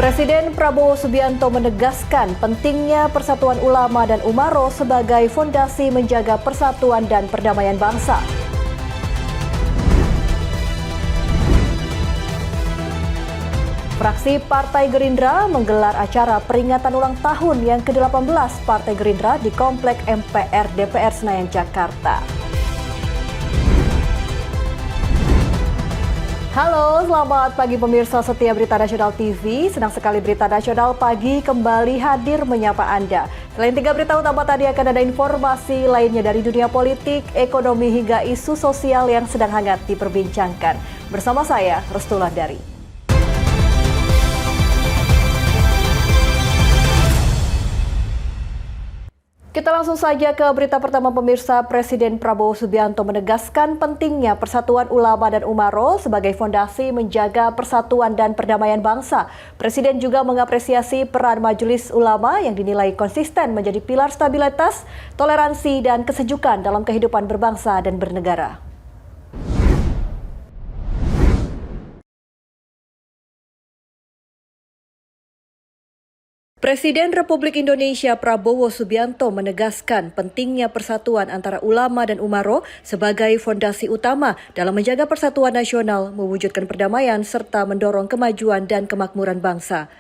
Presiden Prabowo Subianto menegaskan pentingnya persatuan ulama dan Umaro sebagai fondasi menjaga persatuan dan perdamaian bangsa. Fraksi Partai Gerindra menggelar acara peringatan ulang tahun yang ke-18 Partai Gerindra di Komplek MPR DPR Senayan, Jakarta. Halo, selamat pagi pemirsa setia Berita Nasional TV. Senang sekali Berita Nasional Pagi kembali hadir menyapa Anda. Selain 3 berita utama tadi akan ada informasi lainnya dari dunia politik, ekonomi hingga isu sosial yang sedang hangat diperbincangkan. Bersama saya, Restulah Dari. Kita langsung saja ke berita pertama pemirsa. Presiden Prabowo Subianto menegaskan pentingnya persatuan ulama dan Umaro sebagai fondasi menjaga persatuan dan perdamaian bangsa. Presiden juga mengapresiasi peran Majelis Ulama yang dinilai konsisten menjadi pilar stabilitas, toleransi, dan kesejukan dalam kehidupan berbangsa dan bernegara. Presiden Republik Indonesia Prabowo Subianto menegaskan pentingnya persatuan antara ulama dan Umaro sebagai fondasi utama dalam menjaga persatuan nasional, mewujudkan perdamaian, serta mendorong kemajuan dan kemakmuran bangsa.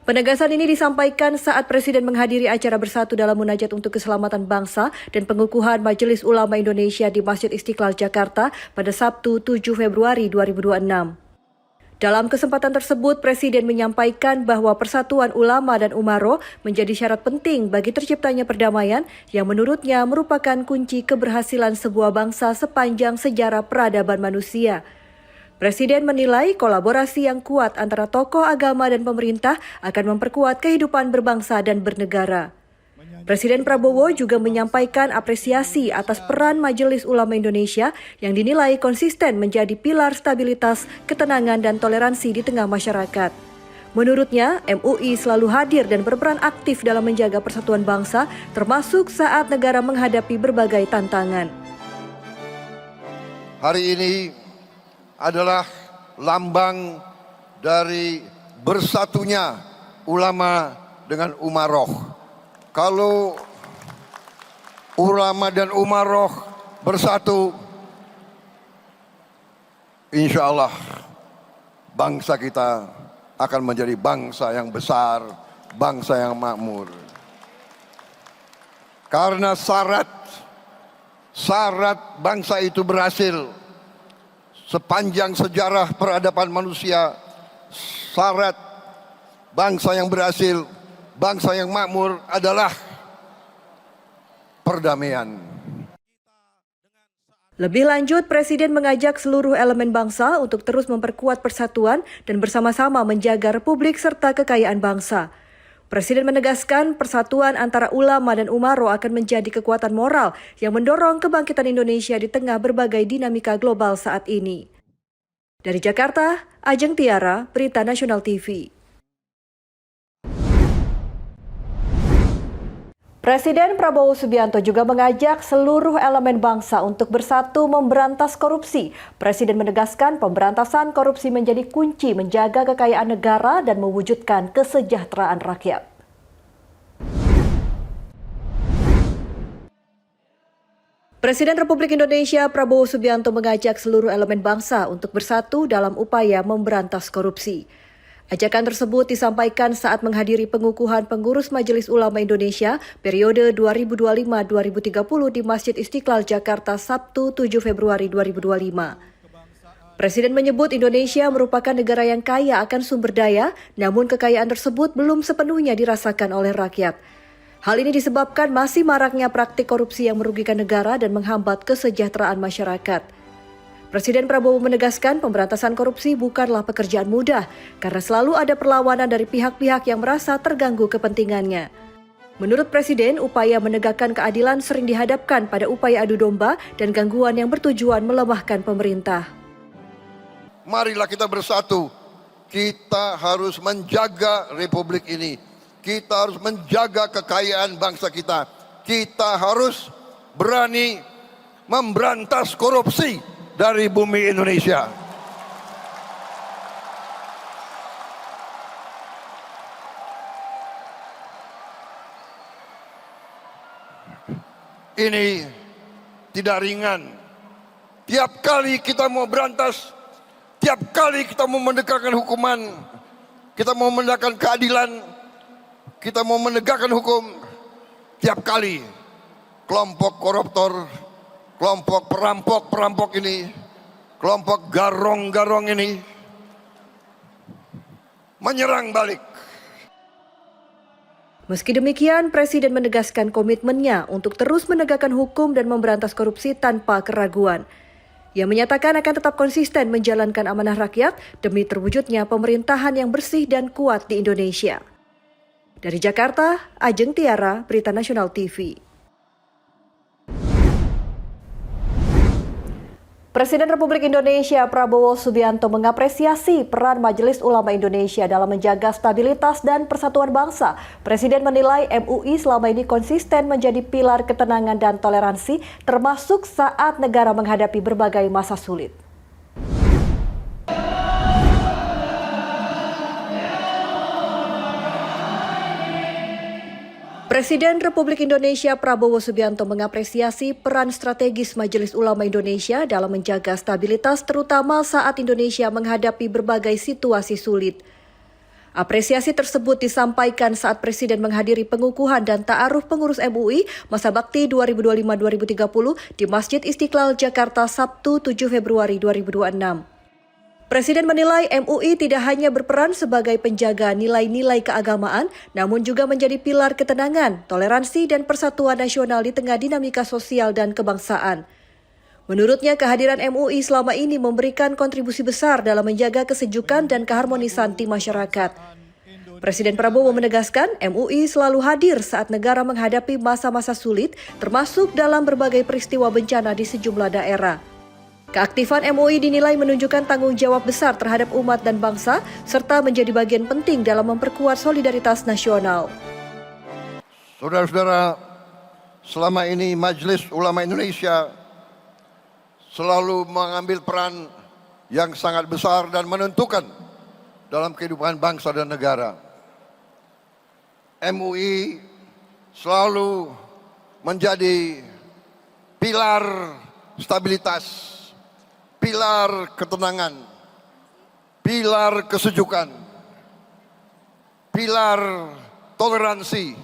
Penegasan ini disampaikan saat Presiden menghadiri acara bersatu dalam munajat untuk keselamatan bangsa dan pengukuhan Majelis Ulama Indonesia di Masjid Istiqlal, Jakarta pada Sabtu 7 Februari 2026. Dalam kesempatan tersebut, Presiden menyampaikan bahwa persatuan ulama dan Umaro menjadi syarat penting bagi terciptanya perdamaian yang menurutnya merupakan kunci keberhasilan sebuah bangsa sepanjang sejarah peradaban manusia. Presiden menilai kolaborasi yang kuat antara tokoh agama dan pemerintah akan memperkuat kehidupan berbangsa dan bernegara. Presiden Prabowo juga menyampaikan apresiasi atas peran Majelis Ulama Indonesia yang dinilai konsisten menjadi pilar stabilitas, ketenangan, dan toleransi di tengah masyarakat. Menurutnya, MUI selalu hadir dan berperan aktif dalam menjaga persatuan bangsa, termasuk saat negara menghadapi berbagai tantangan. Hari ini adalah lambang dari bersatunya ulama dengan umaroh. Kalau ulama dan umaroh bersatu, insya Allah bangsa kita akan menjadi bangsa yang besar, bangsa yang makmur. Karena syarat bangsa itu berhasil sepanjang sejarah peradaban manusia, syarat bangsa yang berhasil, bangsa yang makmur adalah perdamaian. Lebih lanjut, Presiden mengajak seluruh elemen bangsa untuk terus memperkuat persatuan dan bersama-sama menjaga republik serta kekayaan bangsa. Presiden menegaskan persatuan antara ulama dan Umaro akan menjadi kekuatan moral yang mendorong kebangkitan Indonesia di tengah berbagai dinamika global saat ini. Dari Jakarta, Ajeng Tiara, Berita Nasional TV. Presiden Prabowo Subianto juga mengajak seluruh elemen bangsa untuk bersatu memberantas korupsi. Presiden menegaskan pemberantasan korupsi menjadi kunci menjaga kekayaan negara dan mewujudkan kesejahteraan rakyat. Presiden Republik Indonesia Prabowo Subianto mengajak seluruh elemen bangsa untuk bersatu dalam upaya memberantas korupsi. Ajakan tersebut disampaikan saat menghadiri pengukuhan pengurus Majelis Ulama Indonesia periode 2025-2030 di Masjid Istiqlal, Jakarta, Sabtu 7 Februari 2025. Presiden menyebut Indonesia merupakan negara yang kaya akan sumber daya, namun kekayaan tersebut belum sepenuhnya dirasakan oleh rakyat. Hal ini disebabkan masih maraknya praktik korupsi yang merugikan negara dan menghambat kesejahteraan masyarakat. Presiden Prabowo menegaskan pemberantasan korupsi bukanlah pekerjaan mudah karena selalu ada perlawanan dari pihak-pihak yang merasa terganggu kepentingannya. Menurut Presiden, upaya menegakkan keadilan sering dihadapkan pada upaya adu domba dan gangguan yang bertujuan melemahkan pemerintah. Marilah kita bersatu. Kita harus menjaga republik ini. Kita harus menjaga kekayaan bangsa kita. Kita harus berani memberantas korupsi dari bumi Indonesia. ini tidak ringan. Tiap kali kita mau berantas, tiap kali kita mau menegakkan hukuman, kita mau menegakkan keadilan, kita mau menegakkan hukum, tiap kali kelompok koruptor, kelompok perampok ini, kelompok garong-garong ini menyerang balik. Meski demikian, Presiden menegaskan komitmennya untuk terus menegakkan hukum dan memberantas korupsi tanpa keraguan. Ia menyatakan akan tetap konsisten menjalankan amanah rakyat demi terwujudnya pemerintahan yang bersih dan kuat di Indonesia. Dari Jakarta, Ajeng Tiara, Berita Nasional TV. Presiden Republik Indonesia Prabowo Subianto mengapresiasi peran Majelis Ulama Indonesia dalam menjaga stabilitas dan persatuan bangsa. Presiden menilai MUI selama ini konsisten menjadi pilar ketenangan dan toleransi, termasuk saat negara menghadapi berbagai masa sulit. Presiden Republik Indonesia Prabowo Subianto mengapresiasi peran strategis Majelis Ulama Indonesia dalam menjaga stabilitas terutama saat Indonesia menghadapi berbagai situasi sulit. Apresiasi tersebut disampaikan saat Presiden menghadiri pengukuhan dan ta'aruf pengurus MUI masa bakti 2025-2030 di Masjid Istiqlal Jakarta Sabtu 7 Februari 2026. Presiden menilai MUI tidak hanya berperan sebagai penjaga nilai-nilai keagamaan, namun juga menjadi pilar ketenangan, toleransi, dan persatuan nasional di tengah dinamika sosial dan kebangsaan. Menurutnya, kehadiran MUI selama ini memberikan kontribusi besar dalam menjaga kesejukan dan keharmonisan di masyarakat. Presiden Prabowo menegaskan MUI selalu hadir saat negara menghadapi masa-masa sulit, termasuk dalam berbagai peristiwa bencana di sejumlah daerah. Keaktifan MUI dinilai menunjukkan tanggung jawab besar terhadap umat dan bangsa, serta menjadi bagian penting dalam memperkuat solidaritas nasional. Saudara-saudara, selama ini Majelis Ulama Indonesia selalu mengambil peran yang sangat besar dan menentukan dalam kehidupan bangsa dan negara. MUI selalu menjadi pilar stabilitas, pilar ketenangan, pilar kesejukan, pilar toleransi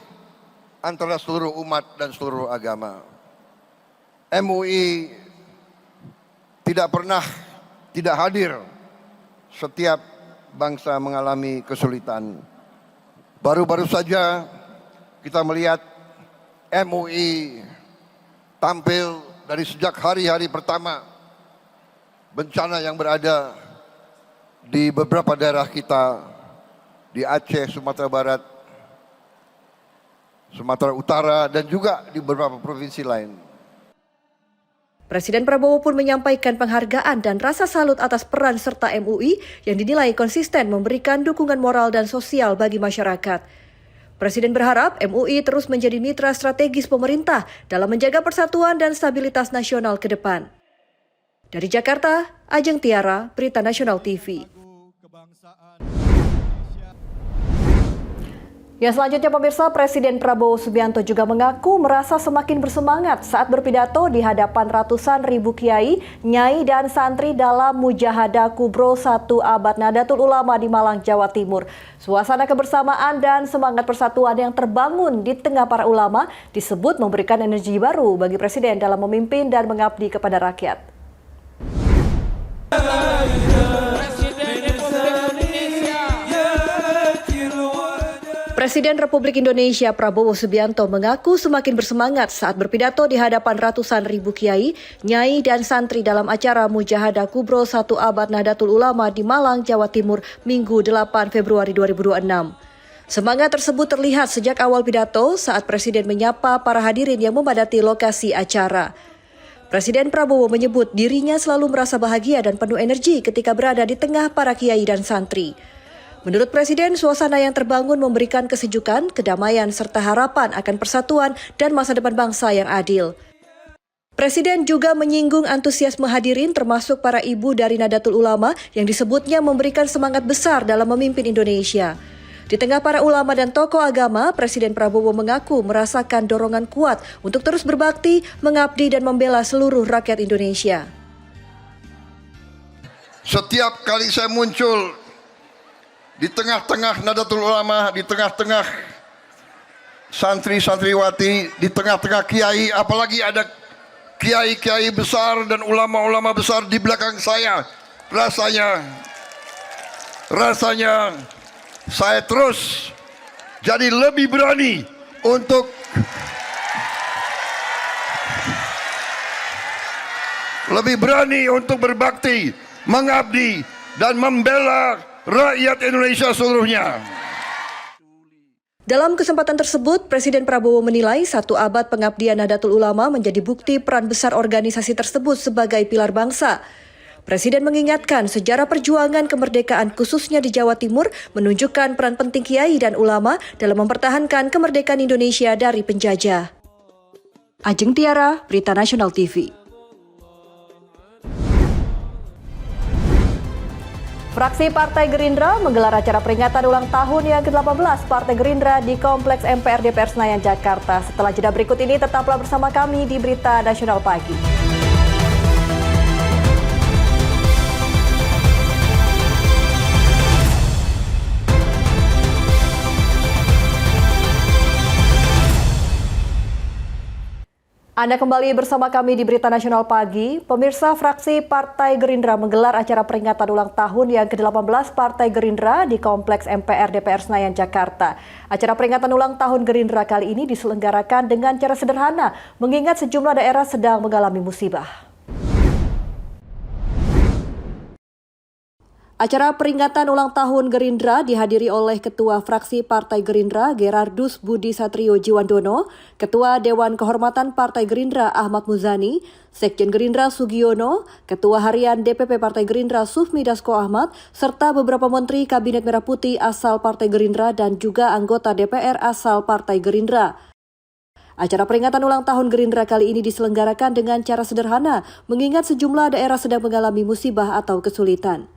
antara seluruh umat dan seluruh agama. MUI tidak pernah tidak hadir setiap bangsa mengalami kesulitan. Baru-baru saja kita melihat MUI tampil dari sejak hari-hari pertama bencana yang berada di beberapa daerah kita, di Aceh, Sumatera Barat, Sumatera Utara, dan juga di beberapa provinsi lain. Presiden Prabowo pun menyampaikan penghargaan dan rasa salut atas peran serta MUI yang dinilai konsisten memberikan dukungan moral dan sosial bagi masyarakat. Presiden berharap MUI terus menjadi mitra strategis pemerintah dalam menjaga persatuan dan stabilitas nasional ke depan. Dari Jakarta, Ajeng Tiara, Berita Nasional TV. Ya, selanjutnya pemirsa, Presiden Prabowo Subianto juga mengaku merasa semakin bersemangat saat berpidato di hadapan ratusan ribu kiai, nyai, dan santri dalam Mujahadah Kubro 1 Abad Nahdlatul Ulama di Malang, Jawa Timur. Suasana kebersamaan dan semangat persatuan yang terbangun di tengah para ulama disebut memberikan energi baru bagi Presiden dalam memimpin dan mengabdi kepada rakyat. Presiden Republik Indonesia Prabowo Subianto mengaku semakin bersemangat saat berpidato di hadapan ratusan ribu kiai, nyai, dan santri dalam acara Mujahadah Kubro 1 Abad Nahdlatul Ulama di Malang, Jawa Timur, Minggu 8 Februari 2026. Semangat tersebut terlihat sejak awal pidato saat Presiden menyapa para hadirin yang memadati lokasi acara. Presiden Prabowo menyebut dirinya selalu merasa bahagia dan penuh energi ketika berada di tengah para kiai dan santri. Menurut Presiden, suasana yang terbangun memberikan kesejukan, kedamaian, serta harapan akan persatuan dan masa depan bangsa yang adil. Presiden juga menyinggung antusiasme hadirin termasuk para ibu dari Nahdlatul Ulama yang disebutnya memberikan semangat besar dalam memimpin Indonesia. Di tengah para ulama dan tokoh agama, Presiden Prabowo mengaku merasakan dorongan kuat untuk terus berbakti, mengabdi dan membela seluruh rakyat Indonesia. Setiap kali saya muncul di tengah-tengah Nahdlatul Ulama, di tengah-tengah santri-santriwati, di tengah-tengah kiai, apalagi ada kiai-kiai besar dan ulama-ulama besar di belakang saya, rasanya saya terus jadi lebih berani untuk berbakti, mengabdi dan membela rakyat Indonesia seluruhnya. Dalam kesempatan tersebut, Presiden Prabowo menilai 1 abad pengabdian Nahdlatul Ulama menjadi bukti peran besar organisasi tersebut sebagai pilar bangsa. Presiden mengingatkan sejarah perjuangan kemerdekaan khususnya di Jawa Timur menunjukkan peran penting kiai dan ulama dalam mempertahankan kemerdekaan Indonesia dari penjajah. Ajeng Tiara, Berita Nasional TV. Fraksi Partai Gerindra menggelar acara peringatan ulang tahun yang ke-18 Partai Gerindra di Kompleks MPR DPR Senayan, Jakarta. Setelah jeda berikut ini, tetaplah bersama kami di Berita Nasional Pagi. Anda kembali bersama kami di Berita Nasional Pagi. Pemirsa, fraksi Partai Gerindra menggelar acara peringatan ulang tahun yang ke-18 Partai Gerindra di Kompleks MPR DPR Senayan, Jakarta. Acara peringatan ulang tahun Gerindra kali ini diselenggarakan dengan cara sederhana, mengingat sejumlah daerah sedang mengalami musibah. Acara peringatan ulang tahun Gerindra dihadiri oleh Ketua Fraksi Partai Gerindra Gerardus Budi Satrio Jiwandono, Ketua Dewan Kehormatan Partai Gerindra Ahmad Muzani, Sekjen Gerindra Sugiono, Ketua Harian DPP Partai Gerindra Sufmi Dasko Ahmad, serta beberapa Menteri Kabinet Merah Putih asal Partai Gerindra dan juga anggota DPR asal Partai Gerindra. Acara peringatan ulang tahun Gerindra kali ini diselenggarakan dengan cara sederhana, mengingat sejumlah daerah sedang mengalami musibah atau kesulitan.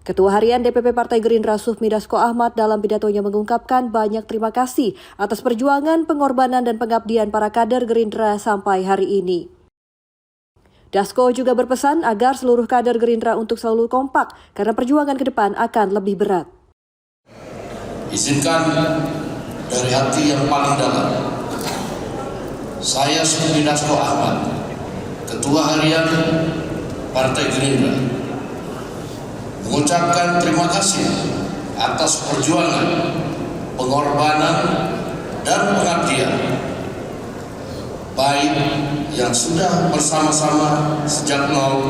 Ketua Harian DPP Partai Gerindra Sufmi Dasko Ahmad dalam pidatonya mengungkapkan banyak terima kasih atas perjuangan, pengorbanan, dan pengabdian para kader Gerindra sampai hari ini. Dasko juga berpesan agar seluruh kader Gerindra untuk selalu kompak karena perjuangan ke depan akan lebih berat. Izinkan dari hati yang paling dalam, saya Sufmi Dasko Ahmad, Ketua Harian Partai Gerindra, mengucapkan terima kasih atas perjuangan, pengorbanan, dan pengabdian, baik yang sudah bersama-sama sejak nol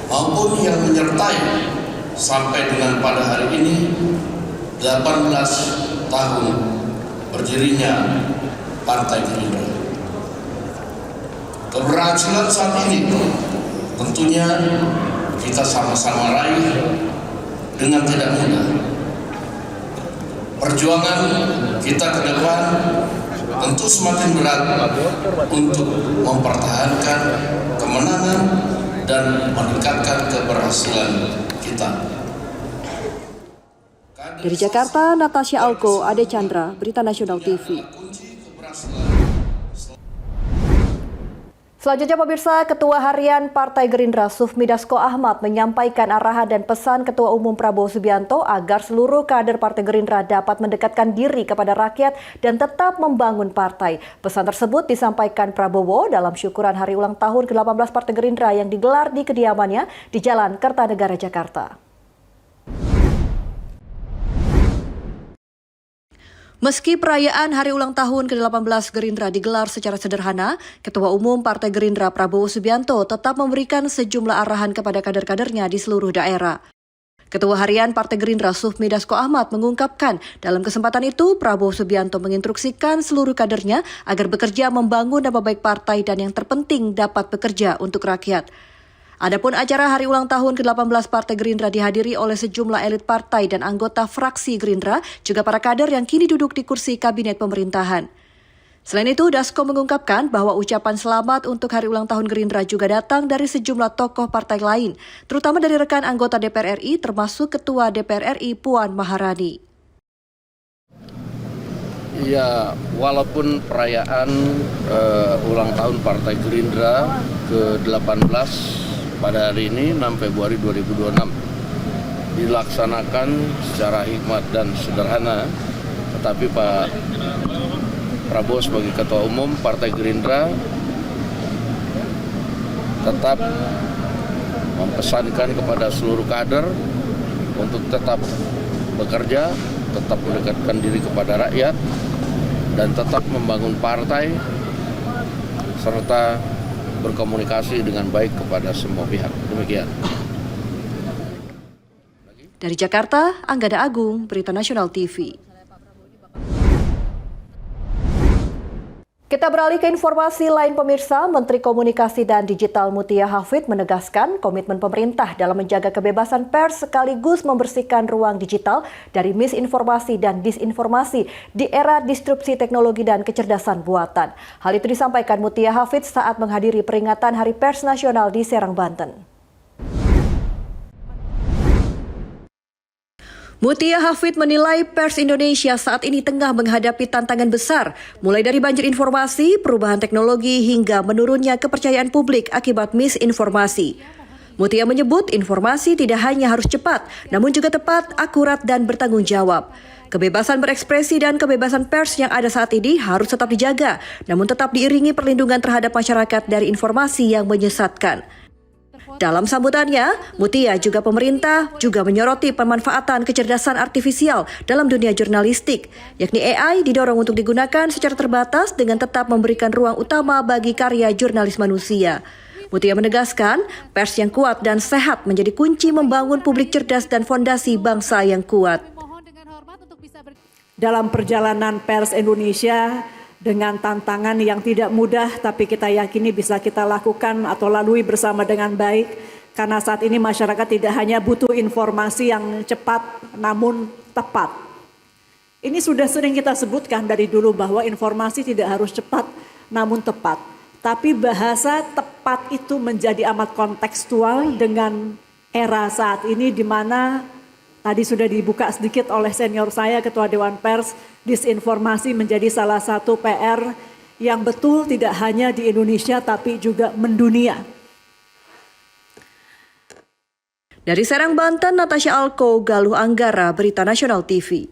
maupun yang menyertai sampai dengan pada hari ini 18 tahun berdirinya Partai Gerindra. Keberhasilan saat ini tentunya kita sama-sama raih dengan tidak mudah. Perjuangan kita ke depan tentu semakin berat untuk mempertahankan kemenangan dan meningkatkan keberhasilan kita. Dari Jakarta, Natasha Alko, Ade Chandra, Berita Nasional TV. Selanjutnya pemirsa, Ketua Harian Partai Gerindra Sufmi Dasko Ahmad menyampaikan arahan dan pesan Ketua Umum Prabowo Subianto agar seluruh kader Partai Gerindra dapat mendekatkan diri kepada rakyat dan tetap membangun partai. Pesan tersebut disampaikan Prabowo dalam syukuran hari ulang tahun ke-18 Partai Gerindra yang digelar di kediamannya di Jalan Kertanegara, Jakarta. Meski perayaan hari ulang tahun ke-18 Gerindra digelar secara sederhana, Ketua Umum Partai Gerindra Prabowo Subianto tetap memberikan sejumlah arahan kepada kader-kadernya di seluruh daerah. Ketua Harian Partai Gerindra Sufmi Dasko Ahmad mengungkapkan dalam kesempatan itu Prabowo Subianto menginstruksikan seluruh kadernya agar bekerja membangun nama baik partai dan yang terpenting dapat bekerja untuk rakyat. Adapun acara hari ulang tahun ke-18 Partai Gerindra dihadiri oleh sejumlah elit partai dan anggota fraksi Gerindra, juga para kader yang kini duduk di kursi kabinet pemerintahan. Selain itu, Dasko mengungkapkan bahwa ucapan selamat untuk hari ulang tahun Gerindra juga datang dari sejumlah tokoh partai lain, terutama dari rekan anggota DPR RI termasuk Ketua DPR RI Puan Maharani. Ya, walaupun perayaan ulang tahun Partai Gerindra ke-18 pada hari ini 6 Februari 2026 dilaksanakan secara hikmat dan sederhana, tetapi Pak Prabowo sebagai Ketua Umum Partai Gerindra tetap mempesankan kepada seluruh kader untuk tetap bekerja, tetap mendekatkan diri kepada rakyat, dan tetap membangun partai serta berkomunikasi dengan baik kepada semua pihak. Demikian. Dari Jakarta, Anggada Agung, Berita Nasional TV. Kita beralih ke informasi lain pemirsa. Menteri Komunikasi dan Digital Mutia Hafid menegaskan komitmen pemerintah dalam menjaga kebebasan pers sekaligus membersihkan ruang digital dari misinformasi dan disinformasi di era disrupsi teknologi dan kecerdasan buatan. Hal itu disampaikan Mutia Hafid saat menghadiri peringatan Hari Pers Nasional di Serang, Banten. Mutia Hafid menilai pers Indonesia saat ini tengah menghadapi tantangan besar, mulai dari banjir informasi, perubahan teknologi, hingga menurunnya kepercayaan publik akibat misinformasi. Mutia menyebut informasi tidak hanya harus cepat, namun juga tepat, akurat, dan bertanggung jawab. Kebebasan berekspresi dan kebebasan pers yang ada saat ini harus tetap dijaga, namun tetap diiringi perlindungan terhadap masyarakat dari informasi yang menyesatkan. Dalam sambutannya, Mutia juga pemerintah juga menyoroti pemanfaatan kecerdasan artifisial dalam dunia jurnalistik, yakni AI didorong untuk digunakan secara terbatas dengan tetap memberikan ruang utama bagi karya jurnalis manusia. Mutia menegaskan, pers yang kuat dan sehat menjadi kunci membangun publik cerdas dan fondasi bangsa yang kuat. Dalam perjalanan pers Indonesia, dengan tantangan yang tidak mudah, tapi kita yakini bisa kita lakukan atau lalui bersama dengan baik. Karena saat ini masyarakat tidak hanya butuh informasi yang cepat, namun tepat. Ini sudah sering kita sebutkan dari dulu bahwa informasi tidak harus cepat, namun tepat. Tapi bahasa tepat itu menjadi amat kontekstual dengan era saat ini di mana tadi sudah dibuka sedikit oleh senior saya, Ketua Dewan Pers, disinformasi menjadi salah satu PR yang betul tidak hanya di Indonesia tapi juga mendunia. Dari Serang, Banten, Natasha Alko, Galuh Anggara, Berita Nasional TV.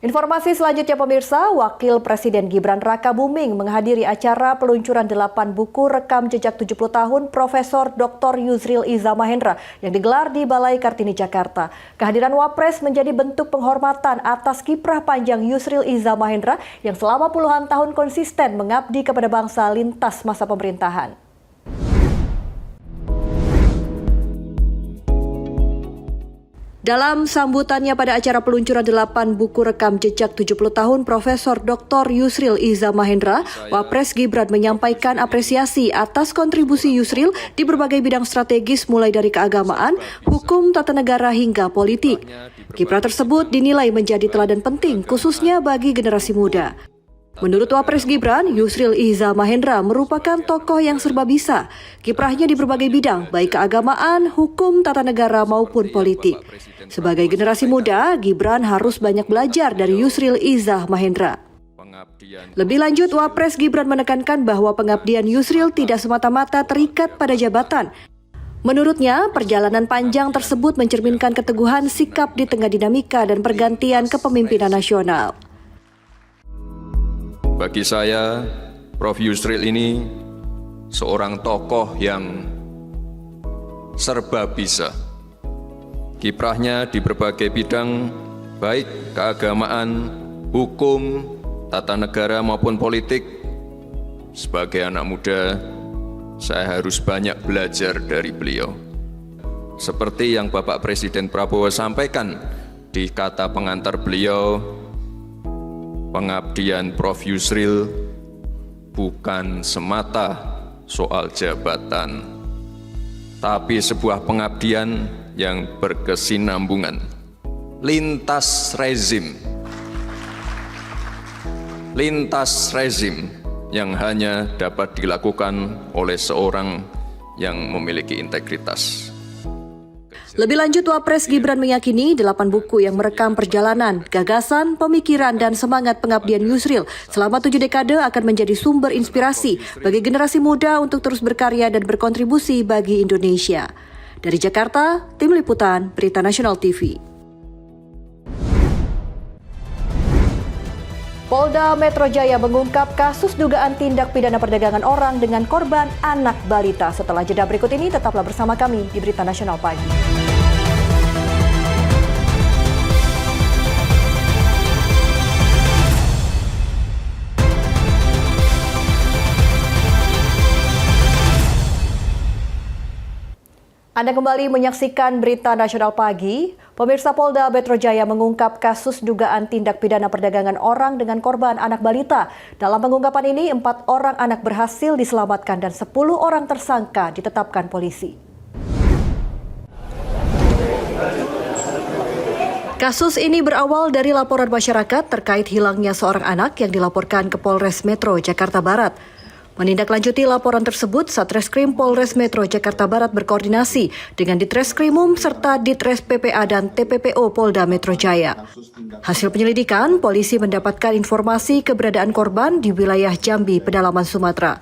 Informasi selanjutnya pemirsa, Wakil Presiden Gibran Rakabuming menghadiri acara peluncuran 8 buku rekam jejak 70 tahun Profesor Dr. Yusril Iza Mahendra yang digelar di Balai Kartini, Jakarta. Kehadiran Wapres menjadi bentuk penghormatan atas kiprah panjang Yusril Iza Mahendra yang selama puluhan tahun konsisten mengabdi kepada bangsa lintas masa pemerintahan. Dalam sambutannya pada acara peluncuran 8 buku rekam jejak 70 tahun Profesor Dr. Yusril Iza Mahendra, Wapres Gibran menyampaikan apresiasi atas kontribusi Yusril di berbagai bidang strategis mulai dari keagamaan, hukum, tata negara hingga politik. Kiprah tersebut dinilai menjadi teladan penting khususnya bagi generasi muda. Menurut Wapres Gibran, Yusril Iza Mahendra merupakan tokoh yang serba bisa. Kiprahnya di berbagai bidang, baik keagamaan, hukum, tata negara maupun politik. Sebagai generasi muda, Gibran harus banyak belajar dari Yusril Iza Mahendra. Lebih lanjut, Wapres Gibran menekankan bahwa pengabdian Yusril tidak semata-mata terikat pada jabatan. Menurutnya, perjalanan panjang tersebut mencerminkan keteguhan sikap di tengah dinamika dan pergantian kepemimpinan nasional. Bagi saya, Prof. Yusril ini seorang tokoh yang serba bisa. Kiprahnya di berbagai bidang, baik keagamaan, hukum, tata negara maupun politik. Sebagai anak muda, saya harus banyak belajar dari beliau. Seperti yang Bapak Presiden Prabowo sampaikan di kata pengantar beliau, pengabdian Prof. Yusril bukan semata soal jabatan, tapi sebuah pengabdian yang berkesinambungan, lintas rezim yang hanya dapat dilakukan oleh seorang yang memiliki integritas. Lebih lanjut, Wapres Gibran meyakini 8 buku yang merekam perjalanan, gagasan, pemikiran, dan semangat pengabdian Yusril selama 7 dekade akan menjadi sumber inspirasi bagi generasi muda untuk terus berkarya dan berkontribusi bagi Indonesia. Dari Jakarta, Tim Liputan, Berita Nasional TV. Polda Metro Jaya mengungkap kasus dugaan tindak pidana perdagangan orang dengan korban anak balita. Setelah jeda berikut ini, tetaplah bersama kami di Berita Nasional Pagi. Anda kembali menyaksikan Berita Nasional Pagi. Pemirsa, Polda Metro Jaya mengungkap kasus dugaan tindak pidana perdagangan orang dengan korban anak balita. Dalam pengungkapan ini, 4 orang anak berhasil diselamatkan dan 10 orang tersangka ditetapkan polisi. Kasus ini berawal dari laporan masyarakat terkait hilangnya seorang anak yang dilaporkan ke Polres Metro Jakarta Barat. Menindaklanjuti laporan tersebut, Satreskrim Polres Metro Jakarta Barat berkoordinasi dengan Ditreskrimum serta Ditres PPA dan TPPO Polda Metro Jaya. Hasil penyelidikan, polisi mendapatkan informasi keberadaan korban di wilayah Jambi, pedalaman Sumatera.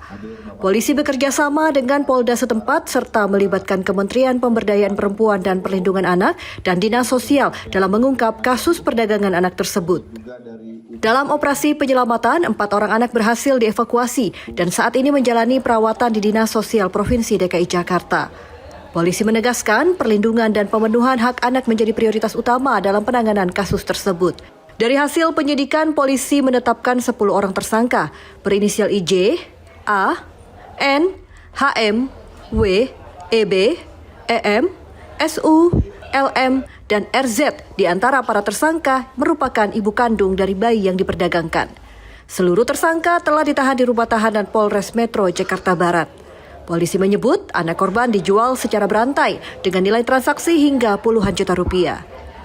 Polisi bekerja sama dengan Polda setempat serta melibatkan Kementerian Pemberdayaan Perempuan dan Perlindungan Anak dan Dinas Sosial dalam mengungkap kasus perdagangan anak tersebut. Dalam operasi penyelamatan, 4 orang anak berhasil dievakuasi dan saat ini menjalani perawatan di Dinas Sosial Provinsi DKI Jakarta. Polisi menegaskan perlindungan dan pemenuhan hak anak menjadi prioritas utama dalam penanganan kasus tersebut. Dari hasil penyidikan, polisi menetapkan 10 orang tersangka berinisial IJ, A, N, HM, W, EB, EM, SU, LM, dan RZ. Di antara para tersangka merupakan ibu kandung dari bayi yang diperdagangkan. Seluruh tersangka telah ditahan di rumah tahanan Polres Metro Jakarta Barat. Polisi menyebut anak korban dijual secara berantai dengan nilai transaksi hingga puluhan juta rupiah.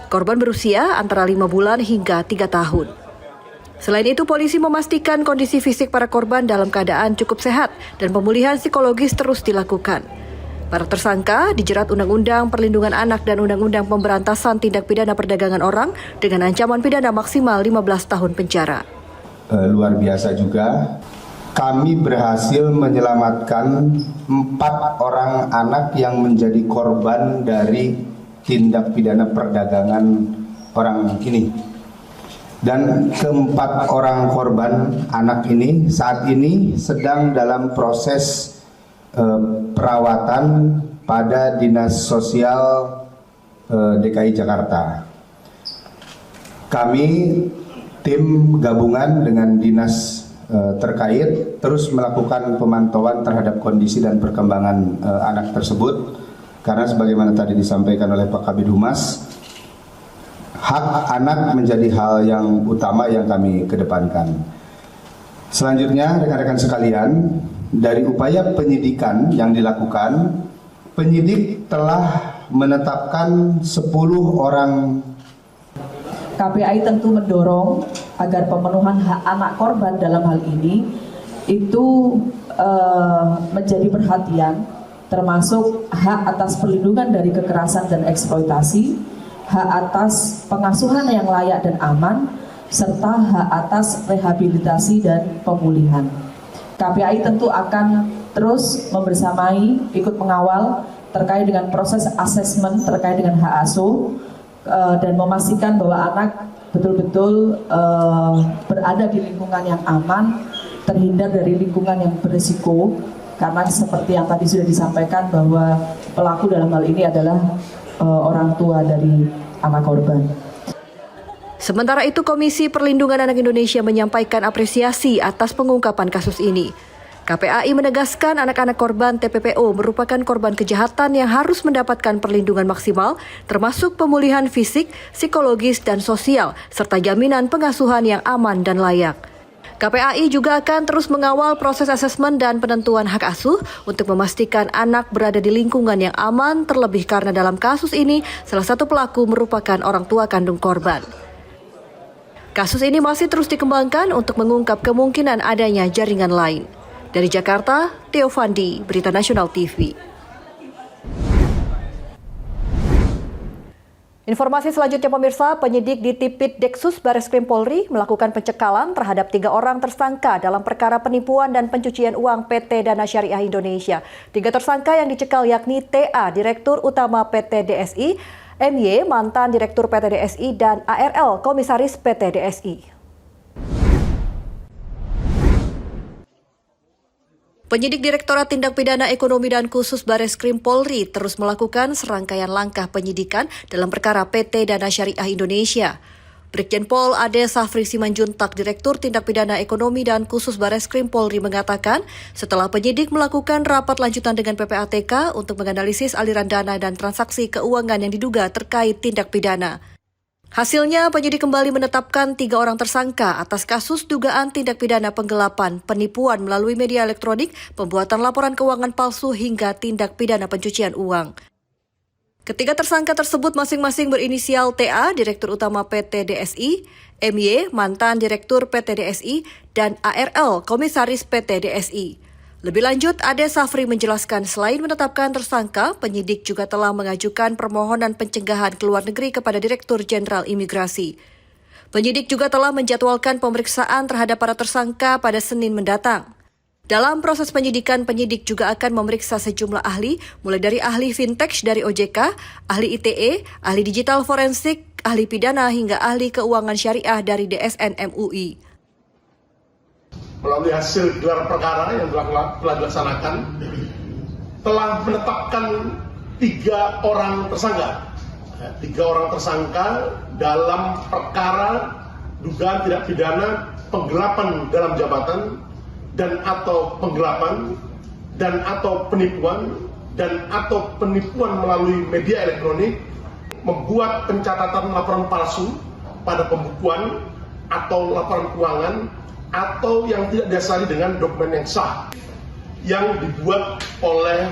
Korban berusia antara 5 bulan hingga 3 tahun. Selain itu, polisi memastikan kondisi fisik para korban dalam keadaan cukup sehat dan pemulihan psikologis terus dilakukan. Para tersangka dijerat Undang-Undang Perlindungan Anak dan Undang-Undang Pemberantasan Tindak Pidana Perdagangan Orang dengan ancaman pidana maksimal 15 tahun penjara. Luar biasa juga, kami berhasil menyelamatkan 4 orang anak yang menjadi korban dari tindak pidana perdagangan orang ini. Dan ke-4 orang korban anak ini saat ini sedang dalam proses perawatan pada Dinas Sosial DKI Jakarta. Kami tim gabungan dengan dinas terkait terus melakukan pemantauan terhadap kondisi dan perkembangan anak tersebut, karena sebagaimana tadi disampaikan oleh Pak Kabid Humas, hak anak menjadi hal yang utama yang kami kedepankan. Selanjutnya, rekan-rekan sekalian, dari upaya penyidikan yang dilakukan, penyidik telah menetapkan 10 orang. KPAI tentu mendorong agar pemenuhan hak anak korban dalam hal ini itu menjadi perhatian, termasuk hak atas perlindungan dari kekerasan dan eksploitasi, hak atas pengasuhan yang layak dan aman, serta hak atas rehabilitasi dan pemulihan. KPAI tentu akan terus membersamai, ikut mengawal terkait dengan proses asesmen terkait dengan hak asuh dan memastikan bahwa anak betul-betul berada di lingkungan yang aman, terhindar dari lingkungan yang berisiko, karena seperti yang tadi sudah disampaikan bahwa pelaku dalam hal ini adalah orang tua dari anak korban. Sementara itu, Komisi Perlindungan Anak Indonesia menyampaikan apresiasi atas pengungkapan kasus ini. KPAI menegaskan anak-anak korban TPPO merupakan korban kejahatan yang harus mendapatkan perlindungan maksimal, termasuk pemulihan fisik, psikologis, dan sosial, serta jaminan pengasuhan yang aman dan layak. KPAI juga akan terus mengawal proses asesmen dan penentuan hak asuh untuk memastikan anak berada di lingkungan yang aman, terlebih karena dalam kasus ini salah satu pelaku merupakan orang tua kandung korban. Kasus ini masih terus dikembangkan untuk mengungkap kemungkinan adanya jaringan lain. Dari Jakarta, Theo Fandi, Berita Nasional TV. Informasi selanjutnya pemirsa, penyidik di Tipit Deksus Bareskrim Polri melakukan pencekalan terhadap 3 orang tersangka dalam perkara penipuan dan pencucian uang PT Dana Syariah Indonesia. 3 tersangka yang dicekal yakni TA, Direktur Utama PT DSI, MY, mantan Direktur PT DSI, dan ARL, Komisaris PT DSI. Penyidik Direktorat Tindak Pidana Ekonomi dan Khusus Bareskrim Polri terus melakukan serangkaian langkah penyidikan dalam perkara PT Dana Syariah Indonesia. Brigjen Pol Ade Safri Simanjuntak, Direktur Tindak Pidana Ekonomi dan Khusus Bareskrim Polri mengatakan, setelah penyidik melakukan rapat lanjutan dengan PPATK untuk menganalisis aliran dana dan transaksi keuangan yang diduga terkait tindak pidana. Hasilnya, penyidik kembali menetapkan 3 orang tersangka atas kasus dugaan tindak pidana penggelapan, penipuan melalui media elektronik, pembuatan laporan keuangan palsu hingga tindak pidana pencucian uang. Ketiga tersangka tersebut masing-masing berinisial TA, Direktur Utama PT DSI, MY, mantan Direktur PT DSI, dan ARL, Komisaris PT DSI. Lebih lanjut, Ade Safri menjelaskan selain menetapkan tersangka, penyidik juga telah mengajukan permohonan pencegahan ke luar negeri kepada Direktur Jenderal Imigrasi. Penyidik juga telah menjadwalkan pemeriksaan terhadap para tersangka pada Senin mendatang. Dalam proses penyidikan, penyidik juga akan memeriksa sejumlah ahli, mulai dari ahli fintech dari OJK, ahli ITE, ahli digital forensik, ahli pidana, hingga ahli keuangan syariah dari DSN MUI. Melalui hasil gelar perkara yang telah dilaksanakan, telah menetapkan 3 orang tersangka. 3 orang tersangka dalam perkara dugaan tindak pidana penggelapan dalam jabatan dan atau penggelapan dan atau penipuan dan atau penipuan melalui media elektronik, membuat pencatatan laporan palsu pada pembukuan atau laporan keuangan atau yang tidak didasari dengan dokumen yang sah yang dibuat oleh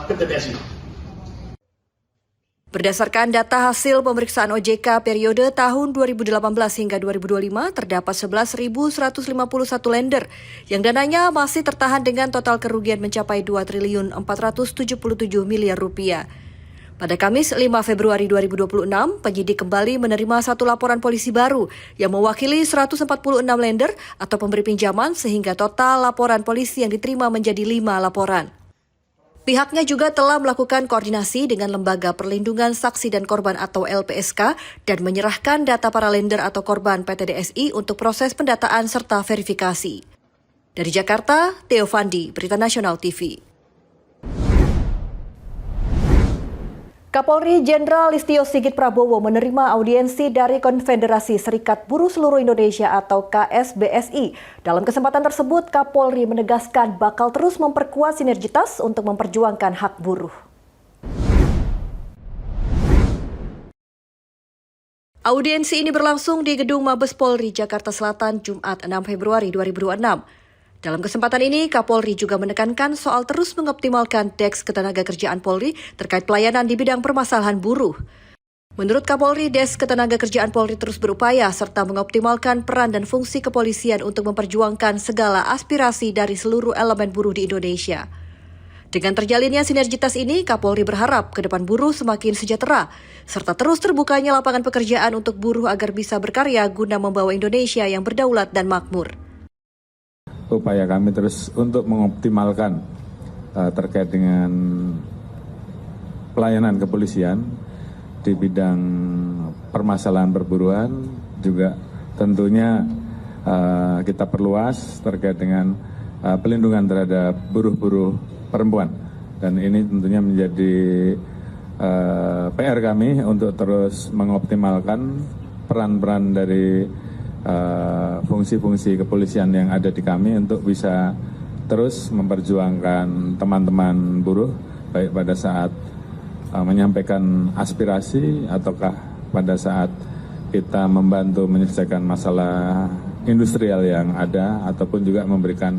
PT DSI. Berdasarkan data hasil pemeriksaan OJK periode tahun 2018 hingga 2025, terdapat 11.151 lender yang dananya masih tertahan dengan total kerugian mencapai 2.477 miliar rupiah. Pada Kamis 5 Februari 2026, penyidik kembali menerima 1 laporan polisi baru yang mewakili 146 lender atau pemberi pinjaman sehingga total laporan polisi yang diterima menjadi 5 laporan. Pihaknya juga telah melakukan koordinasi dengan Lembaga Perlindungan Saksi dan Korban atau LPSK dan menyerahkan data para lender atau korban PT DSI untuk proses pendataan serta verifikasi. Dari Jakarta, Theo Fandi, Berita Nasional TV. Kapolri Jenderal Listio Sigit Prabowo menerima audiensi dari Konfederasi Serikat Buruh Seluruh Indonesia atau KSBSI. Dalam kesempatan tersebut, Kapolri menegaskan bakal terus memperkuat sinergitas untuk memperjuangkan hak buruh. Audiensi ini berlangsung di Gedung Mabes Polri, Jakarta Selatan, Jumat 6 Februari 2026. Dalam kesempatan ini, Kapolri juga menekankan soal terus mengoptimalkan Deks Ketenagakerjaan Polri terkait pelayanan di bidang permasalahan buruh. Menurut Kapolri, Deks Ketenagakerjaan Polri terus berupaya serta mengoptimalkan peran dan fungsi kepolisian untuk memperjuangkan segala aspirasi dari seluruh elemen buruh di Indonesia. Dengan terjalinnya sinergitas ini, Kapolri berharap ke depan buruh semakin sejahtera, serta terus terbukanya lapangan pekerjaan untuk buruh agar bisa berkarya guna membawa Indonesia yang berdaulat dan makmur. Upaya kami terus untuk mengoptimalkan terkait dengan pelayanan kepolisian di bidang permasalahan perburuan, juga tentunya kita perluas terkait dengan pelindungan terhadap buruh-buruh perempuan. Dan ini tentunya menjadi PR kami untuk terus mengoptimalkan peran-peran dari fungsi-fungsi kepolisian yang ada di kami untuk bisa terus memperjuangkan teman-teman buruh, baik pada saat menyampaikan aspirasi ataukah pada saat kita membantu menyelesaikan masalah industrial yang ada ataupun juga memberikan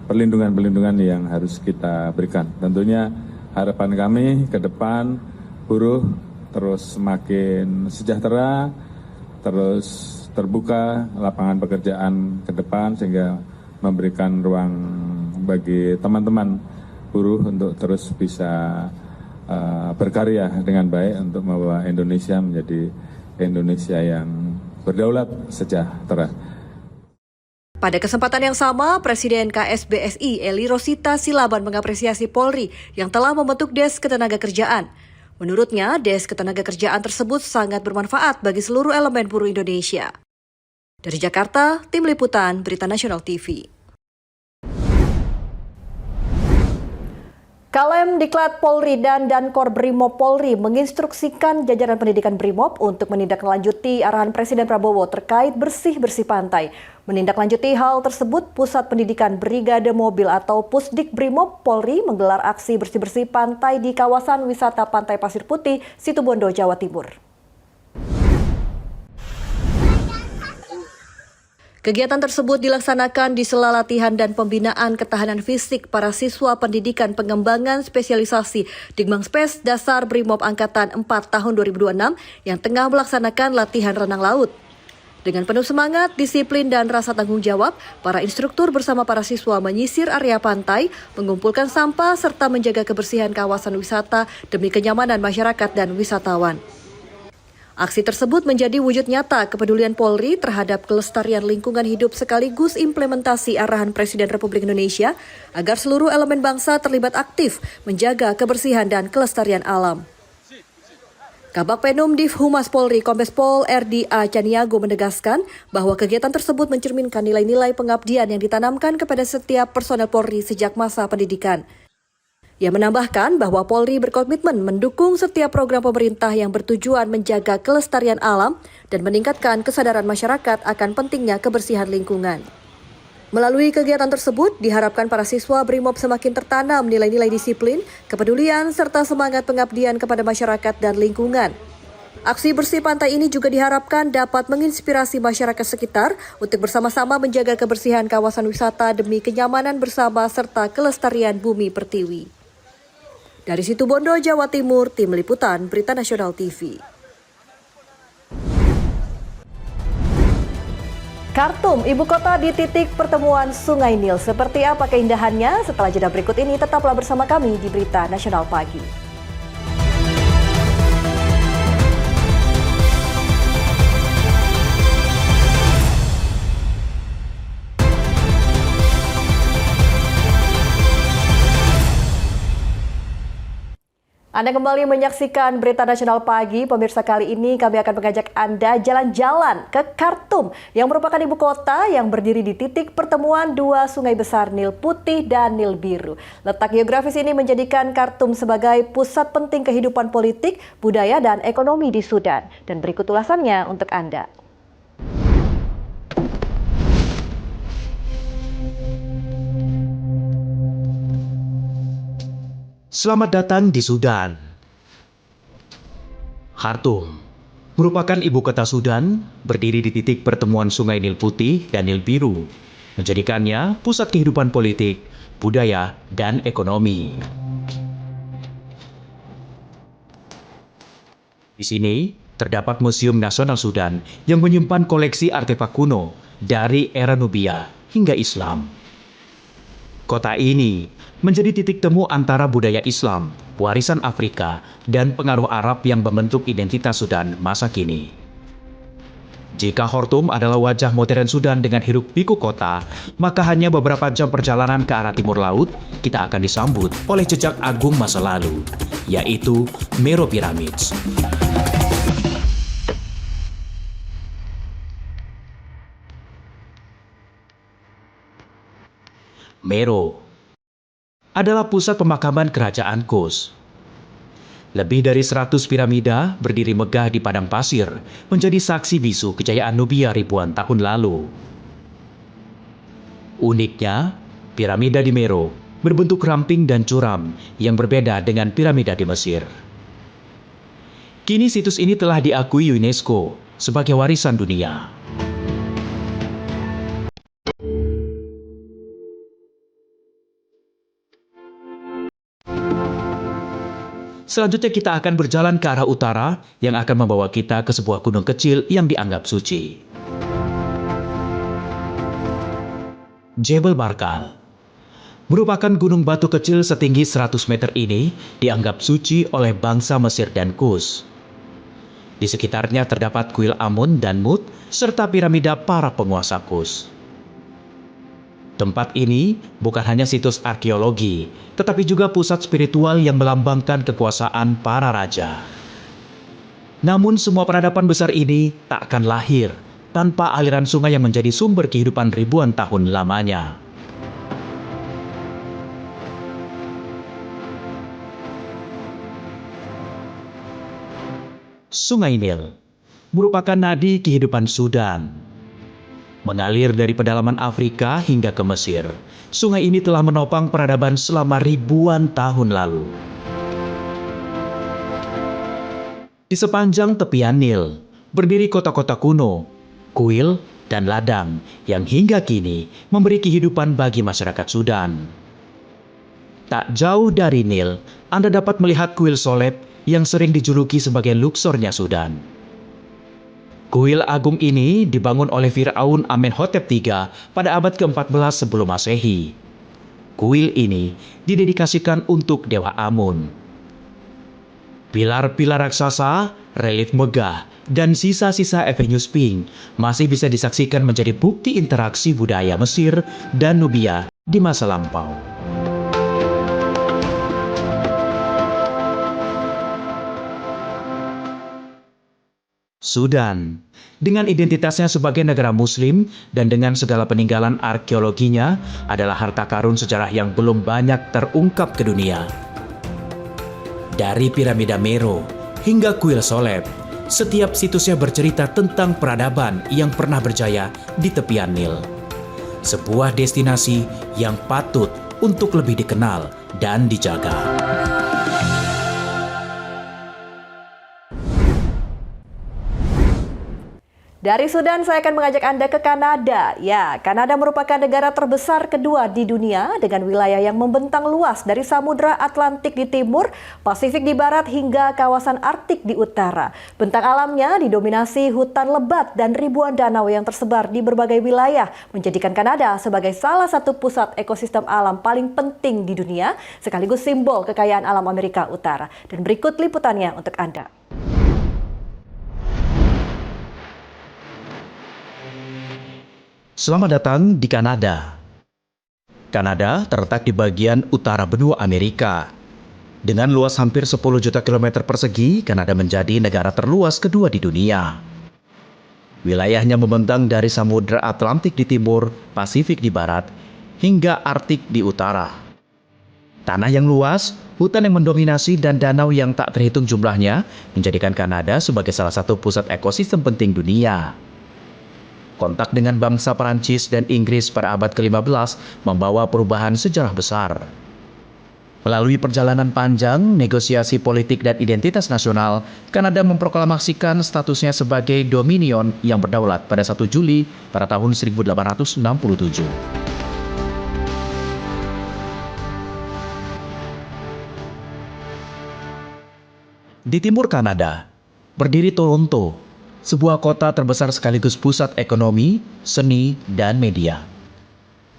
perlindungan-perlindungan yang harus kita berikan. Tentunya harapan kami ke depan buruh terus semakin sejahtera, terus terbuka lapangan pekerjaan ke depan sehingga memberikan ruang bagi teman-teman buruh untuk terus bisa berkarya dengan baik untuk membawa Indonesia menjadi Indonesia yang berdaulat sejahtera. Pada kesempatan yang sama, Presiden KSBSI Eli Rosita Silaban mengapresiasi Polri yang telah membentuk Des Ketenagakerjaan. Menurutnya, Des Ketenagakerjaan tersebut sangat bermanfaat bagi seluruh elemen buruh Indonesia. Dari Jakarta, Tim Liputan Berita Nasional TV. Kalem Diklat Polri dan Dankor Brimob Polri menginstruksikan jajaran pendidikan Brimob untuk menindaklanjuti arahan Presiden Prabowo terkait bersih-bersih pantai. Menindaklanjuti hal tersebut, Pusat Pendidikan Brigade Mobil atau Pusdik Brimob Polri menggelar aksi bersih-bersih pantai di kawasan wisata Pantai Pasir Putih, Situbondo, Jawa Timur. Kegiatan tersebut dilaksanakan di sela latihan dan pembinaan ketahanan fisik para siswa pendidikan pengembangan spesialisasi Digmangspes Dasar Brimob Angkatan 4 tahun 2026 yang tengah melaksanakan latihan renang laut. Dengan penuh semangat, disiplin, dan rasa tanggung jawab, para instruktur bersama para siswa menyisir area pantai, mengumpulkan sampah, serta menjaga kebersihan kawasan wisata demi kenyamanan masyarakat dan wisatawan. Aksi tersebut menjadi wujud nyata kepedulian Polri terhadap kelestarian lingkungan hidup sekaligus implementasi arahan Presiden Republik Indonesia agar seluruh elemen bangsa terlibat aktif menjaga kebersihan dan kelestarian alam. Kabag Penum Div Humas Polri Kombes Pol RDA Caniago menegaskan bahwa kegiatan tersebut mencerminkan nilai-nilai pengabdian yang ditanamkan kepada setiap personel Polri sejak masa pendidikan. Ia menambahkan bahwa Polri berkomitmen mendukung setiap program pemerintah yang bertujuan menjaga kelestarian alam dan meningkatkan kesadaran masyarakat akan pentingnya kebersihan lingkungan. Melalui kegiatan tersebut, diharapkan para siswa Brimob semakin tertanam nilai-nilai disiplin, kepedulian, serta semangat pengabdian kepada masyarakat dan lingkungan. Aksi bersih pantai ini juga diharapkan dapat menginspirasi masyarakat sekitar untuk bersama-sama menjaga kebersihan kawasan wisata demi kenyamanan bersama serta kelestarian bumi pertiwi. Dari Situbondo, Jawa Timur, Tim Liputan Berita Nasional TV. Khartoum, ibu kota di titik pertemuan Sungai Nil. Seperti apa keindahannya? Setelah jeda berikut ini, tetaplah bersama kami di Berita Nasional Pagi. Anda kembali menyaksikan Berita Nasional Pagi. Pemirsa, kali ini kami akan mengajak Anda jalan-jalan ke Khartoum yang merupakan ibu kota yang berdiri di titik pertemuan dua sungai besar, Nil Putih dan Nil Biru. Letak geografis ini menjadikan Khartoum sebagai pusat penting kehidupan politik, budaya, dan ekonomi di Sudan. Dan berikut ulasannya untuk Anda. Selamat datang di Sudan. Khartoum merupakan ibu kota Sudan, berdiri di titik pertemuan Sungai Nil Putih dan Nil Biru, menjadikannya pusat kehidupan politik, budaya, dan ekonomi. Di sini terdapat Museum Nasional Sudan yang menyimpan koleksi artefak kuno dari era Nubia hingga Islam. Kota ini menjadi titik temu antara budaya Islam, warisan Afrika, dan pengaruh Arab yang membentuk identitas Sudan masa kini. Jika Khartoum adalah wajah modern Sudan dengan hiruk-pikuk kota, maka hanya beberapa jam perjalanan ke arah timur laut, kita akan disambut oleh jejak agung masa lalu, yaitu Meroe Pyramids. Meroe adalah pusat pemakaman kerajaan Kos. Lebih dari 100 piramida berdiri megah di padang pasir menjadi saksi bisu kejayaan Nubia ribuan tahun lalu. Uniknya, piramida di Meroe berbentuk ramping dan curam yang berbeda dengan piramida di Mesir. Kini situs ini telah diakui UNESCO sebagai warisan dunia. Selanjutnya kita akan berjalan ke arah utara yang akan membawa kita ke sebuah gunung kecil yang dianggap suci. Jebel Barkal. merupakan gunung batu kecil setinggi 100 meter ini dianggap suci oleh bangsa Mesir dan Kus. Di sekitarnya terdapat kuil Amun dan Mut, serta piramida para penguasa Kus. Tempat ini bukan hanya situs arkeologi, tetapi juga pusat spiritual yang melambangkan kekuasaan para raja. Namun semua peradaban besar ini tak akan lahir tanpa aliran sungai yang menjadi sumber kehidupan ribuan tahun lamanya. Sungai Nil merupakan nadi kehidupan Sudan. Mengalir dari pedalaman Afrika hingga ke Mesir, sungai ini telah menopang peradaban selama ribuan tahun lalu. Di sepanjang tepian Nil, berdiri kota-kota kuno, kuil, dan ladang yang hingga kini memberi kehidupan bagi masyarakat Sudan. Tak jauh dari Nil, Anda dapat melihat kuil Soleb yang sering dijuluki sebagai Luxornya Sudan. Kuil agung ini dibangun oleh Firaun Amenhotep III pada abad ke-14 sebelum Masehi. Kuil ini didedikasikan untuk Dewa Amun. Pilar-pilar raksasa, relief megah, dan sisa-sisa Avenue Sphinx masih bisa disaksikan menjadi bukti interaksi budaya Mesir dan Nubia di masa lampau. Sudan, dengan identitasnya sebagai negara Muslim dan dengan segala peninggalan arkeologinya, adalah harta karun sejarah yang belum banyak terungkap ke dunia. Dari piramida Meru hingga kuil Soleb, setiap situsnya bercerita tentang peradaban yang pernah berjaya di tepian Nil. Sebuah destinasi yang patut untuk lebih dikenal dan dijaga. Dari Sudan, saya akan mengajak Anda ke Kanada. Ya, Kanada merupakan negara terbesar kedua di dunia dengan wilayah yang membentang luas dari Samudra Atlantik di timur, Pasifik di barat hingga kawasan Arktik di utara. Bentang alamnya didominasi hutan lebat dan ribuan danau yang tersebar di berbagai wilayah, menjadikan Kanada sebagai salah satu pusat ekosistem alam paling penting di dunia, sekaligus simbol kekayaan alam Amerika Utara. Dan berikut liputannya untuk Anda. Selamat datang di Kanada. Kanada terletak di bagian utara benua Amerika. Dengan luas hampir 10 juta kilometer persegi, Kanada menjadi negara terluas kedua di dunia. Wilayahnya membentang dari Samudra Atlantik di timur, Pasifik di barat, hingga Arktik di utara. Tanah yang luas, hutan yang mendominasi, dan danau yang tak terhitung jumlahnya menjadikan Kanada sebagai salah satu pusat ekosistem penting dunia. Kontak dengan bangsa Perancis dan Inggris pada abad ke-15 membawa perubahan sejarah besar. Melalui perjalanan panjang, negosiasi politik dan identitas nasional, Kanada memproklamasikan statusnya sebagai dominion yang berdaulat pada 1 Juli pada tahun 1867. Di timur Kanada, berdiri Toronto, sebuah kota terbesar sekaligus pusat ekonomi, seni, dan media.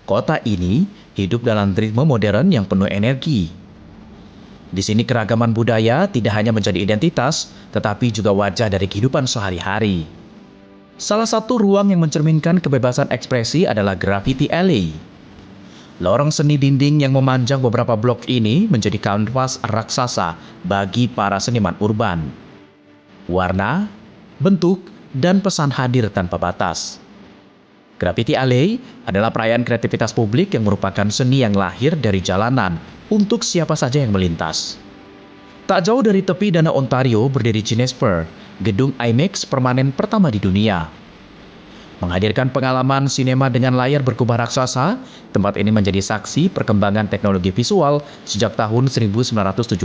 Kota ini hidup dalam ritme modern yang penuh energi. Di sini keragaman budaya tidak hanya menjadi identitas, tetapi juga wajah dari kehidupan sehari-hari. Salah satu ruang yang mencerminkan kebebasan ekspresi adalah Graffiti Alley. Lorong seni dinding yang memanjang beberapa blok ini menjadi kanvas raksasa bagi para seniman urban. Warna, bentuk, dan pesan hadir tanpa batas. Graffiti Alley adalah perayaan kreativitas publik yang merupakan seni yang lahir dari jalanan untuk siapa saja yang melintas. Tak jauh dari tepi Danau Ontario berdiri Ginesper, gedung IMAX permanen pertama di dunia. Menghadirkan pengalaman sinema dengan layar berkubah raksasa, tempat ini menjadi saksi perkembangan teknologi visual sejak tahun 1971.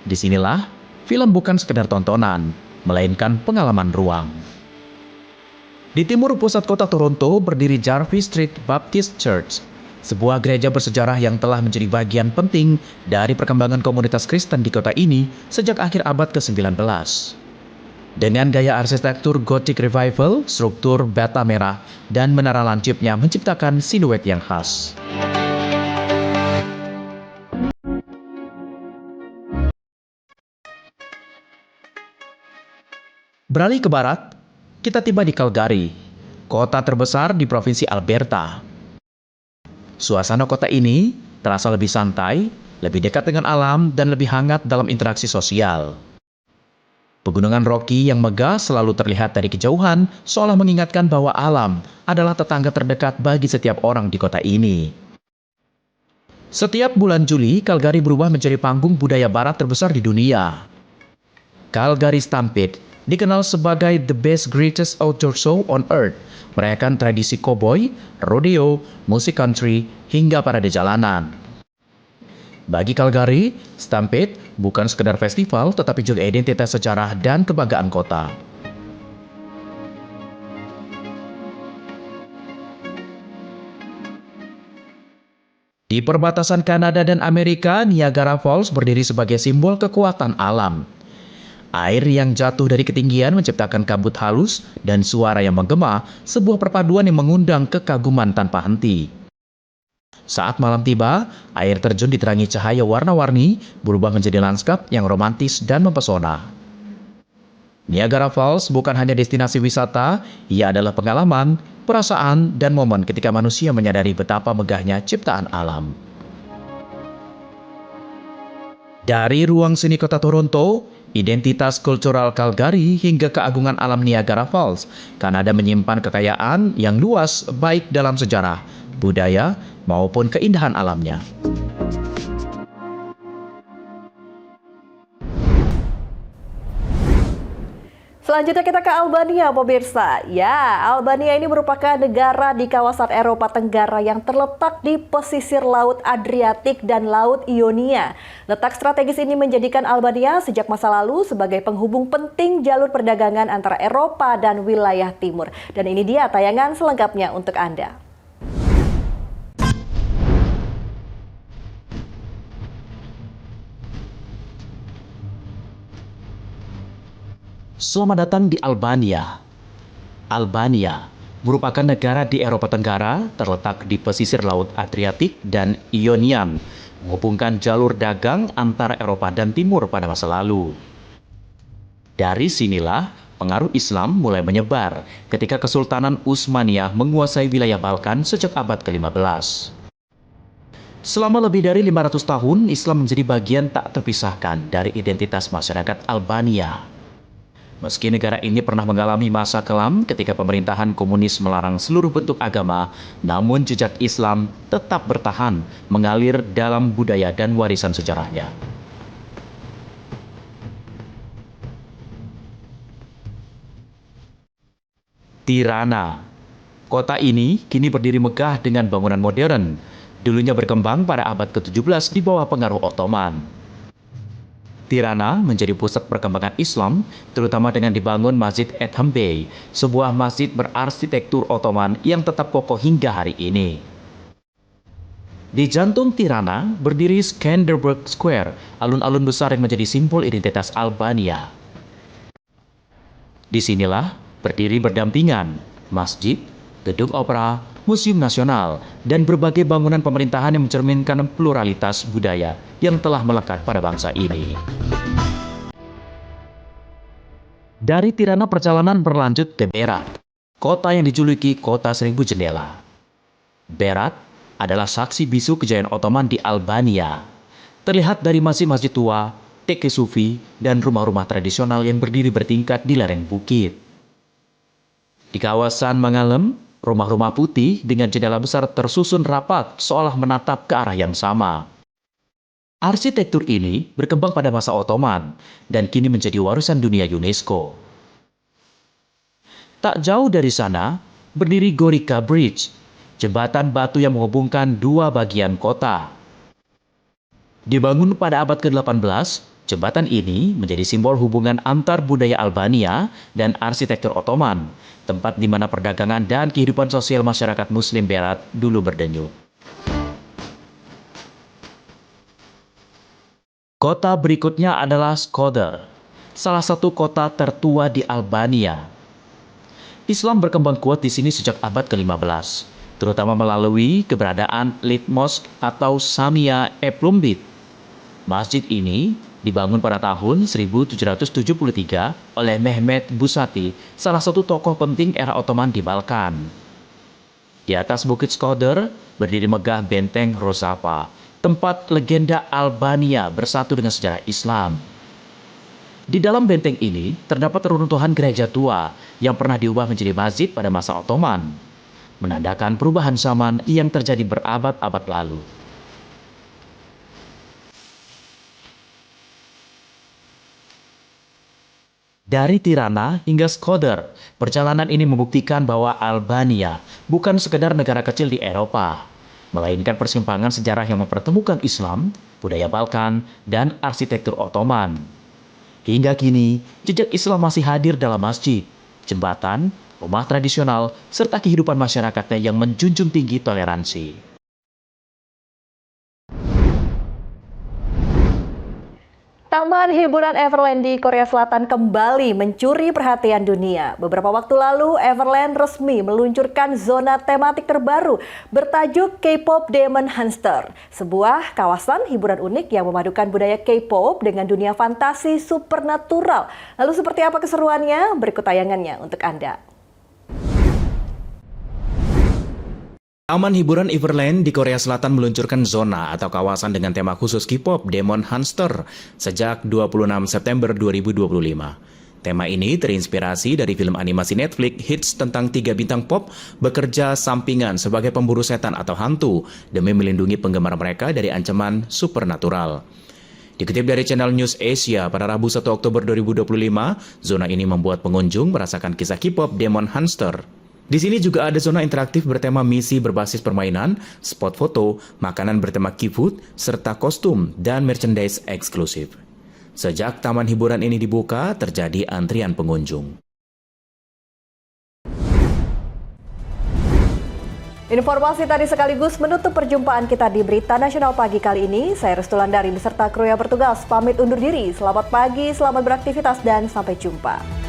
Disinilah film bukan sekedar tontonan, melainkan pengalaman ruang. Di timur pusat kota Toronto berdiri Jarvis Street Baptist Church, sebuah gereja bersejarah yang telah menjadi bagian penting dari perkembangan komunitas Kristen di kota ini sejak akhir abad ke-19. Dengan gaya arsitektur Gothic Revival, struktur bata merah, dan menara lancipnya menciptakan siluet yang khas. Beralih ke barat, kita tiba di Calgary, kota terbesar di Provinsi Alberta. Suasana kota ini terasa lebih santai, lebih dekat dengan alam, dan lebih hangat dalam interaksi sosial. Pegunungan Rocky yang megah selalu terlihat dari kejauhan, seolah mengingatkan bahwa alam adalah tetangga terdekat bagi setiap orang di kota ini. Setiap bulan Juli, Calgary berubah menjadi panggung budaya barat terbesar di dunia. Calgary Stampede dikenal sebagai the best greatest outdoor show on earth, merayakan tradisi cowboy, rodeo, musik country, hingga parade jalanan. Bagi Calgary, Stampede bukan sekedar festival, tetapi juga identitas sejarah dan kebanggaan kota. Di perbatasan Kanada dan Amerika, Niagara Falls berdiri sebagai simbol kekuatan alam. Air yang jatuh dari ketinggian menciptakan kabut halus dan suara yang menggema, sebuah perpaduan yang mengundang kekaguman tanpa henti. Saat malam tiba, air terjun diterangi cahaya warna-warni, berubah menjadi lanskap yang romantis dan mempesona. Niagara Falls bukan hanya destinasi wisata, ia adalah pengalaman, perasaan, dan momen ketika manusia menyadari betapa megahnya ciptaan alam. Dari ruang seni kota Toronto, identitas kultural Calgary hingga keagungan alam Niagara Falls, Kanada menyimpan kekayaan yang luas baik dalam sejarah, budaya, maupun keindahan alamnya. Selanjutnya kita ke Albania, pemirsa. Ya, Albania ini merupakan negara di kawasan Eropa Tenggara yang terletak di pesisir Laut Adriatik dan Laut Ionia. Letak strategis ini menjadikan Albania sejak masa lalu sebagai penghubung penting jalur perdagangan antara Eropa dan wilayah timur. Dan ini dia tayangan selengkapnya untuk Anda. Selamat datang di Albania. Albania merupakan negara di Eropa Tenggara terletak di pesisir Laut Adriatik dan Ionian, menghubungkan jalur dagang antara Eropa dan Timur pada masa lalu. Dari sinilah pengaruh Islam mulai menyebar ketika Kesultanan Utsmaniyah menguasai wilayah Balkan sejak abad ke-15. Selama lebih dari 500 tahun, Islam menjadi bagian tak terpisahkan dari identitas masyarakat Albania. Meski negara ini pernah mengalami masa kelam ketika pemerintahan komunis melarang seluruh bentuk agama, namun jejak Islam tetap bertahan mengalir dalam budaya dan warisan sejarahnya. Tirana. Kota ini kini berdiri megah dengan bangunan modern. Dulunya berkembang pada abad ke-17 di bawah pengaruh Ottoman. Tirana menjadi pusat perkembangan Islam, terutama dengan dibangun Masjid Adham Bey, sebuah masjid berarsitektur Ottoman yang tetap kokoh hingga hari ini. Di jantung Tirana berdiri Skanderberg Square, alun-alun besar yang menjadi simbol identitas Albania. Disinilah berdiri berdampingan masjid, gedung opera, museum nasional, dan berbagai bangunan pemerintahan yang mencerminkan pluralitas budaya yang telah melekat pada bangsa ini. Dari Tirana perjalanan berlanjut ke Berat, kota yang dijuluki kota seribu jendela. Berat adalah saksi bisu kejayaan Ottoman di Albania. Terlihat dari masjid-masjid tua, tekke sufi, dan rumah-rumah tradisional yang berdiri bertingkat di lereng bukit. Di kawasan Mangalem, rumah-rumah putih dengan jendela besar tersusun rapat seolah menatap ke arah yang sama. Arsitektur ini berkembang pada masa Ottoman dan kini menjadi warisan dunia UNESCO. Tak jauh dari sana berdiri Gorica Bridge, jembatan batu yang menghubungkan dua bagian kota. Dibangun pada abad ke-18, jembatan ini menjadi simbol hubungan antar budaya Albania dan arsitektur Ottoman, tempat di mana perdagangan dan kehidupan sosial masyarakat Muslim Berat dulu berdenyut. Kota berikutnya adalah Shkodër. salah satu kota tertua di Albania. Islam berkembang kuat di sini sejak abad ke-15, terutama melalui keberadaan Lead Mosque atau Samia Plumbit. Masjid ini dibangun pada tahun 1773 oleh Mehmet Busati, salah satu tokoh penting era Ottoman di Balkan. Di atas Bukit Skoder berdiri megah benteng Rosava, tempat legenda Albania bersatu dengan sejarah Islam. Di dalam benteng ini terdapat reruntuhan gereja tua yang pernah diubah menjadi masjid pada masa Ottoman, menandakan perubahan zaman yang terjadi berabad-abad lalu. Dari Tirana hingga Skoder, perjalanan ini membuktikan bahwa Albania bukan sekedar negara kecil di Eropa, melainkan persimpangan sejarah yang mempertemukan Islam, budaya Balkan, dan arsitektur Ottoman. Hingga kini, jejak Islam masih hadir dalam masjid, jembatan, rumah tradisional, serta kehidupan masyarakatnya yang menjunjung tinggi toleransi. Taman hiburan Everland di Korea Selatan kembali mencuri perhatian dunia. Beberapa waktu lalu, Everland resmi meluncurkan zona tematik terbaru bertajuk K-pop Demon Hunter, sebuah kawasan hiburan unik yang memadukan budaya K-pop dengan dunia fantasi supernatural. Lalu seperti apa keseruannya? Berikut tayangannya untuk Anda. Taman hiburan Everland di Korea Selatan meluncurkan zona atau kawasan dengan tema khusus K-pop Demon Hunter sejak 26 September 2025. Tema ini terinspirasi dari film animasi Netflix hits tentang 3 bintang pop bekerja sampingan sebagai pemburu setan atau hantu demi melindungi penggemar mereka dari ancaman supernatural. Dikutip dari channel News Asia pada Rabu 1 Oktober 2025, zona ini membuat pengunjung merasakan kisah K-pop Demon Hunter. Di sini juga ada zona interaktif bertema misi berbasis permainan, spot foto, makanan bertema K-food, serta kostum dan merchandise eksklusif. Sejak taman hiburan ini dibuka, terjadi antrian pengunjung. Informasi tadi sekaligus menutup perjumpaan kita di Berita Nasional pagi kali ini. Saya Restulandari beserta kru yang bertugas pamit undur diri. Selamat pagi, selamat beraktivitas, dan sampai jumpa.